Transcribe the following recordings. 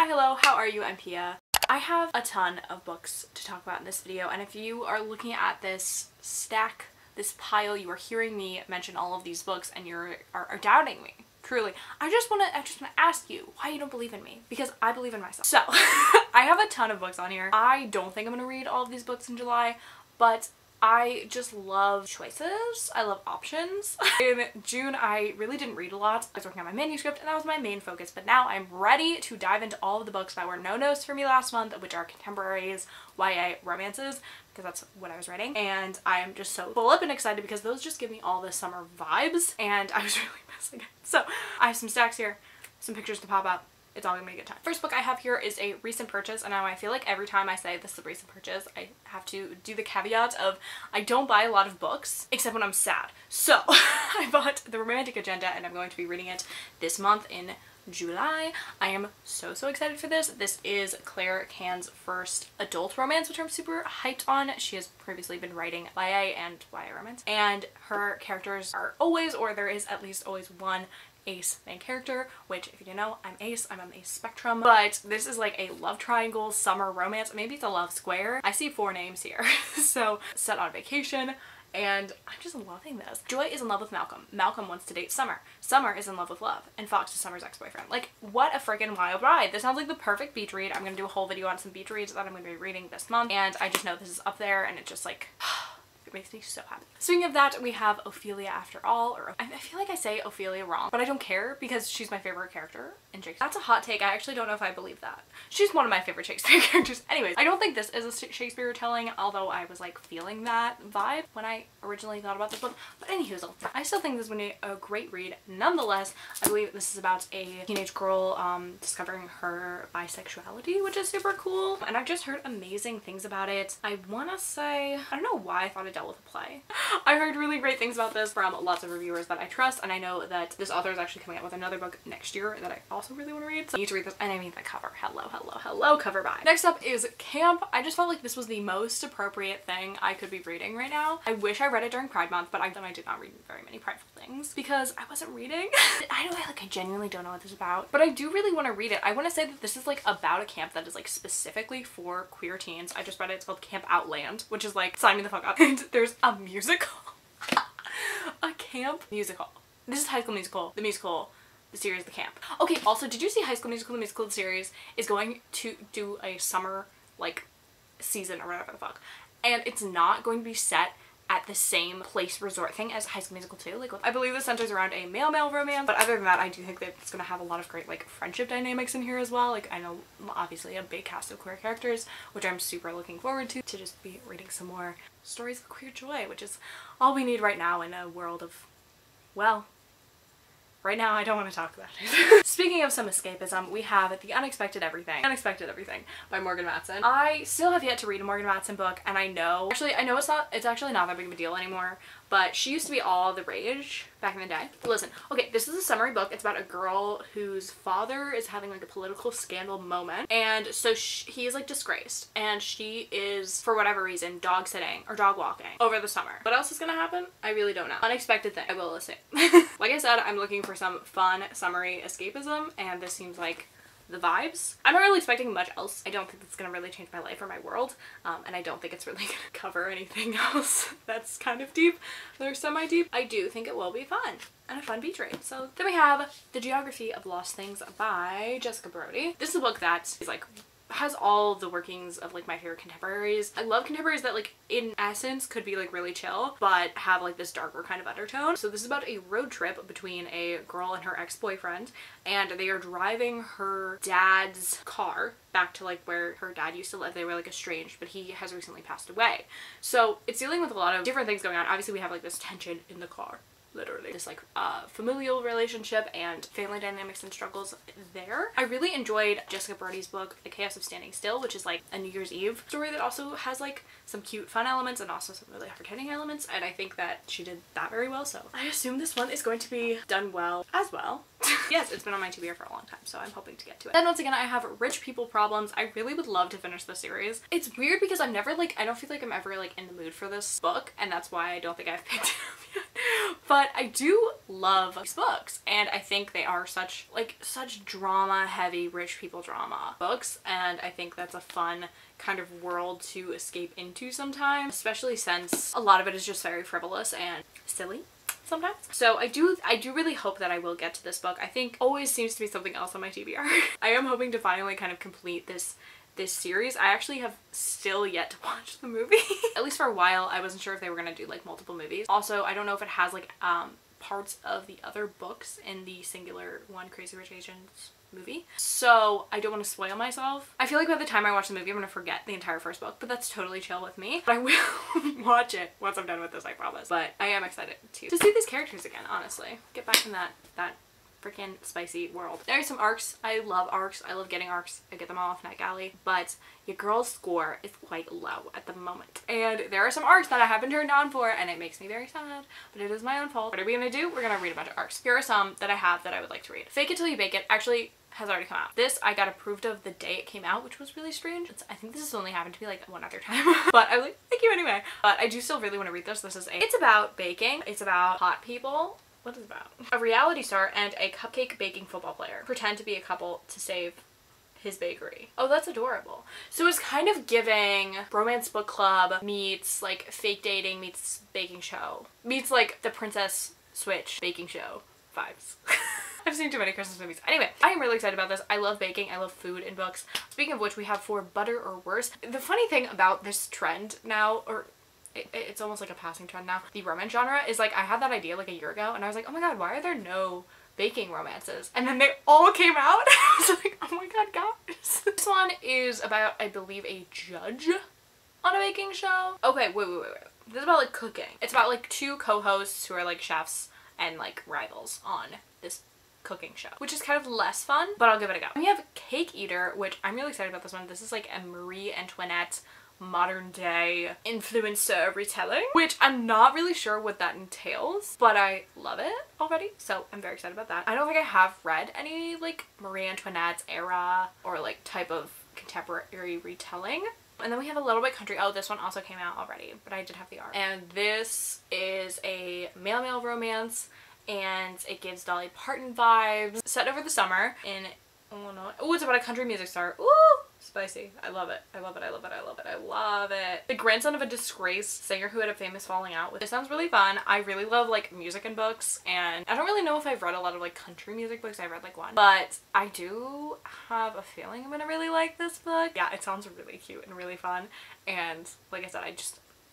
Hi, hello, how are you? I'm Pia. I have a ton of books to talk about in this video, and if you are looking at this stack, this pile, you are hearing me mention all of these books and you are doubting me. Truly. I just want to ask you why you don't believe in me, because I believe in myself. So, I have a ton of books on here. I don't think I'm going to read all of these books in July, but I just love choices. I love options. In June, I really didn't read a lot. I was working on my manuscript and that was my main focus, but now I'm ready to dive into all of the books that were no-nos for me last month, which are contemporaries, YA romances, because that's what I was writing. And I am just so full up and excited because those just give me all the summer vibes and I was really missing it. So I have some stacks here, some pictures to pop up. It's all gonna be a good time. First book I have here is a recent purchase, and now I feel like every time I say this is a recent purchase, I have to do the caveat of I don't buy a lot of books except when I'm sad. So I bought The Romantic Agenda and I'm going to be reading it this month in July. I am so excited for this. This is Claire Can's first adult romance, which I'm super hyped on. She has previously been writing YA and YA romance, and her characters are always, or there is at least always one ace main character, which if you didn't know, I'm ace, I'm on the ace spectrum, but this is like a love triangle summer romance. Maybe it's a love square. I see 4 names here. So set on vacation, and I'm just loving this. Joy is in love with Malcolm. Malcolm wants to date Summer. Summer is in love with Love, and Fox is Summer's ex-boyfriend. Like, what a freaking wild ride. This sounds like the perfect beach read. I'm gonna do a whole video on some beach reads that I'm gonna be reading this month, and I just know this is up there, and it just like it makes me so happy. Speaking of that, we have Ophelia After All, or I feel like I say Ophelia wrong, but I don't care because she's my favorite character in Shakespeare. That's a hot take. I actually don't know if I believe that. She's one of my favorite Shakespeare characters. Anyways, I don't think this is a Shakespeare telling, although I was like feeling that vibe when I originally thought about this book. But anywho, I still think this is going to be a great read. Nonetheless, I believe this is about a teenage girl discovering her bisexuality, which is super cool. And I've just heard amazing things about it. I want to say, I don't know why I thought it dealt with a play. I heard really great things about this from lots of reviewers that I trust, and I know that this author is actually coming out with another book next year that I also really want to read, so I need to read this. And I mean the cover. Hello cover by. Next up is Camp. I just felt like this was the most appropriate thing I could be reading right now. I wish I read it during Pride Month, but I did not read very many prideful things because I wasn't reading. I genuinely don't know what this is about, but I do really want to read it. I want to say that this is like about a camp that is like specifically for queer teens. I just read it. It's called Camp Outland, which is like sign me the fuck up. And there's a musical. A camp musical. This is High School Musical, the musical, the series, the camp. Okay, also, did you see High School Musical, the musical, the series is going to do a summer like season or whatever the fuck, and it's not going to be set at the same place resort thing as High School Musical 2. Like, I believe this centers around a male-male romance, but other than that, I do think that it's gonna have a lot of great like friendship dynamics in here as well. Like, I know obviously a big cast of queer characters, which I'm super looking forward to just be reading some more stories of queer joy, which is all we need right now in a world of, well, right now I don't want to talk about it. Speaking of some escapism, we have The Unexpected Everything by Morgan Matson. I still have yet to read a Morgan Matson book, and I know it's actually not that big of a deal anymore, but she used to be all the rage back in the day. Listen, okay, this is a summary book. It's about a girl whose father is having like a political scandal moment, and so he is like disgraced, and she is, for whatever reason, dog sitting or dog walking over the summer. What else is gonna happen? I really don't know. Unexpected thing, I will assume. Like I said, I'm looking for some fun summery escapism, and this seems like the vibes. I'm not really expecting much else. I don't think it's gonna really change my life or my world, and I don't think it's really gonna cover anything else that's kind of deep or semi-deep. I do think it will be fun and a fun beach read. So then we have The Geography of Lost Things by Jessica Brody. This is a book that is like has all the workings of like my favorite contemporaries. I love contemporaries that like in essence could be like really chill but have like this darker kind of undertone. So this is about a road trip between a girl and her ex-boyfriend, and they are driving her dad's car back to like where her dad used to live. They were like estranged, but he has recently passed away. So it's dealing with a lot of different things going on. Obviously we have like this tension in the car, literally this like familial relationship and family dynamics and struggles there. I really enjoyed Jessica Brody's book The Chaos of Standing Still, which is like a New Year's Eve story that also has like some cute fun elements and also some really hard-hitting elements, and I think that she did that very well, so I assume this one is going to be done well as well. Yes, it's been on my TBR for a long time, so I'm hoping to get to it. Then once again, I have Rich People Problems. I really would love to finish the series. It's weird because I'm never like, I don't feel like I'm ever like in the mood for this book, and that's why I don't think I've picked it up yet. But I do love these books, and I think they are such drama heavy rich people drama books, and I think that's a fun kind of world to escape into sometimes, especially since a lot of it is just very frivolous and silly sometimes. So I do really hope that I will get to this book. I think always seems to be something else on my TBR. I am hoping to finally kind of complete this series. I actually have still yet to watch the movie. At least for a while, I wasn't sure if they were gonna do like multiple movies. Also, I don't know if it has like parts of the other books in the singular one Crazy Rich Asians movie. So I don't want to spoil myself. I feel like by the time I watch the movie, I'm gonna forget the entire first book, but that's totally chill with me. But I will watch it once I'm done with this, I promise. But I am excited to see these characters again, honestly. Get back in that freaking spicy world. There are some arcs. I love arcs. I love getting arcs. I get them all off NetGalley, but your girl's score is quite low at the moment. And there are some arcs that I have been turned down for, and it makes me very sad, but it is my own fault. What are we gonna do? We're gonna read a bunch of arcs. Here are some that I have that I would like to read. Fake It Till You Bake It actually has already come out. This I got approved of the day it came out, which was really strange. I think this has only happened to me like one other time. But I was like, thank you anyway. But I do still really want to read this. It's about baking. It's about hot people. What is it about? A reality star and a cupcake baking football player pretend to be a couple to save his bakery. Oh, that's adorable. So it's kind of giving romance book club meets like fake dating meets baking show meets like the Princess Switch baking show vibes. I've seen too many Christmas movies. Anyway, I am really excited about this. I love baking. I love food in books. Speaking of which, we have For Butter or Worse. The funny thing about this trend now, or it's almost like a passing trend now, the romance genre, is like I had that idea like a year ago and I was like, oh my god, why are there no baking romances? And then they all came out. I was like, oh my god, guys. This one is about, I believe, a judge on a baking show. Okay, wait. This is about like cooking. It's about like two co-hosts who are like chefs and like rivals on this cooking show, which is kind of less fun, but I'll give it a go. We have Cake Eater, which I'm really excited about this one. This is like a Marie Antoinette modern day influencer retelling, which I'm not really sure what that entails, but I love it already, so I'm very excited about that. I don't think I have read any like Marie Antoinette era or like type of contemporary retelling. And then we have A Little Bit Country. Oh, this one also came out already, but I did have the art. And this is a male-male romance, and it gives Dolly Parton vibes. Set over the summer in, oh no, oh, it's about a country music star. Ooh! Spicy. I love it. I love it. I love it. I love it. I love it. The grandson of a disgraced singer who had a famous falling out with. It sounds really fun. I really love like music and books, and I don't really know if I've read a lot of like country music books. I've read like one, but I do have a feeling I'm gonna really like this book. Yeah, it sounds really cute and really fun, and like I said,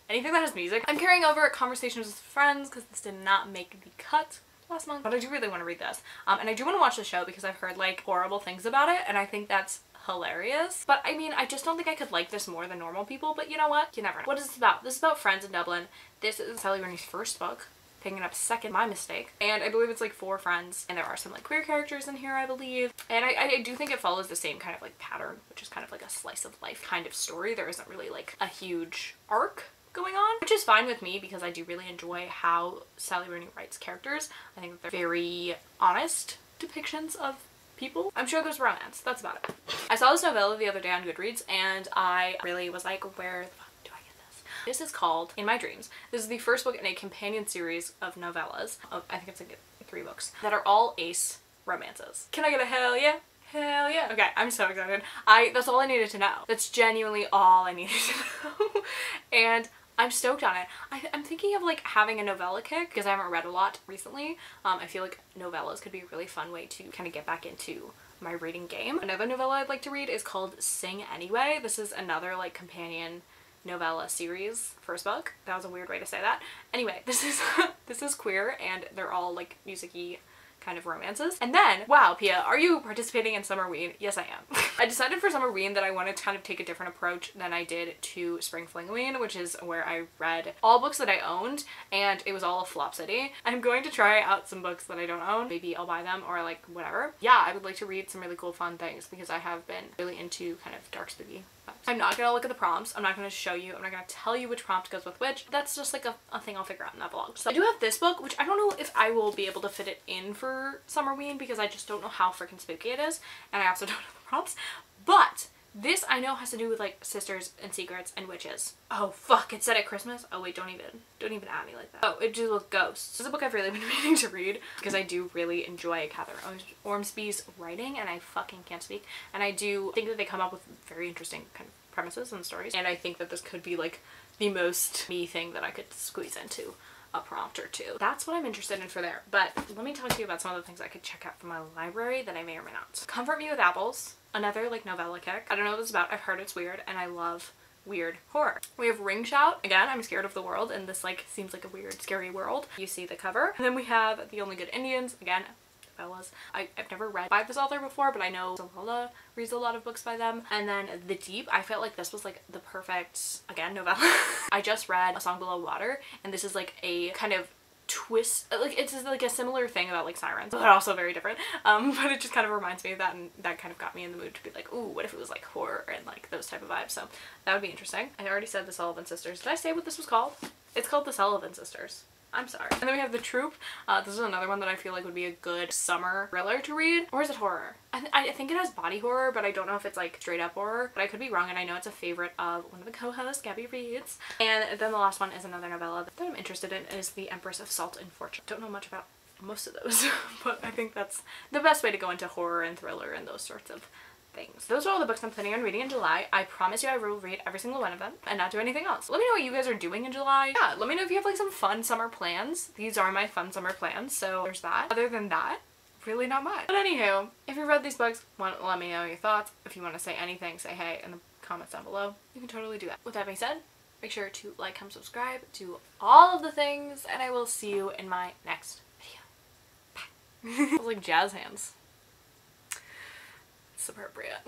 anything that has music. I'm carrying over Conversations with Friends because this did not make the cut last month, but I do really want to read this, and I do want to watch the show because I've heard like horrible things about it, and I think that's hilarious. But I mean, I just don't think I could like this more than normal people, but you know what? You never know. What is this about? This is about friends in Dublin. This is Sally Rooney's first book, picking up second, my mistake. And I believe it's like 4 friends, and there are some like queer characters in here, I believe. And I do think it follows the same kind of like pattern, which is kind of like a slice of life kind of story. There isn't really like a huge arc going on, which is fine with me because I do really enjoy how Sally Rooney writes characters. I think that they're very honest depictions of people. I'm sure there's romance. That's about it. I saw this novella the other day on Goodreads, and I really was like, where the fuck do I get this? This is called In My Dreams. This is the first book in a companion series of novellas. I think it's like 3 books that are all ace romances. Can I get a hell yeah? Hell yeah. Okay, I'm so excited. That's all I needed to know. That's genuinely all I needed to know. And I'm stoked on it. I'm thinking of like having a novella kick because I haven't read a lot recently. I feel like novellas could be a really fun way to kind of get back into my reading game. Another novella I'd like to read is called Sing Anyway. This is another like companion novella series first book. That was a weird way to say that. Anyway, this is queer, and they're all like music-y kind of romances. And then, wow, Pia, are you participating in Summerween? Yes, I am. I decided for Summerween that I wanted to kind of take a different approach than I did to Spring Flingween, which is where I read all books that I owned, and it was all a flop city. I'm going to try out some books that I don't own. Maybe I'll buy them or like whatever. Yeah, I would like to read some really cool fun things because I have been really into kind of dark spooky vibes. I'm not gonna look at the prompts. I'm not gonna show you. I'm not gonna tell you which prompt goes with which. That's just like a thing I'll figure out in that vlog. So I do have this book, which I don't know if I will be able to fit it in for Summerween because I just don't know how freaking spooky it is, and I also don't know the prompts. But This I know has to do with like sisters and secrets and witches. Oh fuck, it's set at Christmas? Oh wait, don't even at me like that. Oh, it deals with ghosts. This is a book I've really been meaning to read because I do really enjoy Catherine Ormsby's writing, and I fucking can't speak. And I do think that they come up with very interesting kind of premises and stories. And I think that this could be like the most me thing that I could squeeze into a prompt or two. That's what I'm interested in for there. But let me talk to you about some of the things I could check out from my library that I may or may not. Comfort Me with Apples, another like novella kick. I don't know what it's about. I've heard it's weird and I love weird horror. We have Ring Shout. Again, I'm scared of the world and this like seems like a weird scary world. You see the cover. And then we have The Only Good Indians. Again, novellas. I've never read by this author before, but I know Zola reads a lot of books by them. And then The Deep, I felt like this was like the perfect, again, novella. I just read A Song Below Water, and this is like a kind of twist, like it's like a similar thing about like sirens, but also very different. But it just kind of reminds me of that, and that kind of got me in the mood to be like, ooh, what if it was like horror and like those type of vibes. So that would be interesting. I already said The Sullivan Sisters. Did I say what this was called? It's called The Sullivan Sisters. I'm sorry. And then we have The Troop. This is another one that I feel like would be a good summer thriller to read. Or is it horror? I think it has body horror, but I don't know if it's like straight up horror. But I could be wrong, and I know it's a favorite of one of the co-hosts, Gabby Reads. And then the last one is another novella that I'm interested in, is The Empress of Salt and Fortune. Don't know much about most of those, but I think that's the best way to go into horror and thriller and those sorts of things. Those are all the books I'm planning on reading in July. I promise you I will read every single one of them and not do anything else. Let me know what you guys are doing in July. Yeah, let me know if you have like some fun summer plans. These are my fun summer plans, so there's that. Other than that, really not much. But anywho, if you read these books, let me know your thoughts. If you want to say anything, say hey in the comments down below. You can totally do that. With that being said, make sure to like, comment, subscribe, do all of the things, and I will see you in my next video. Bye. It was like jazz hands. It's appropriate.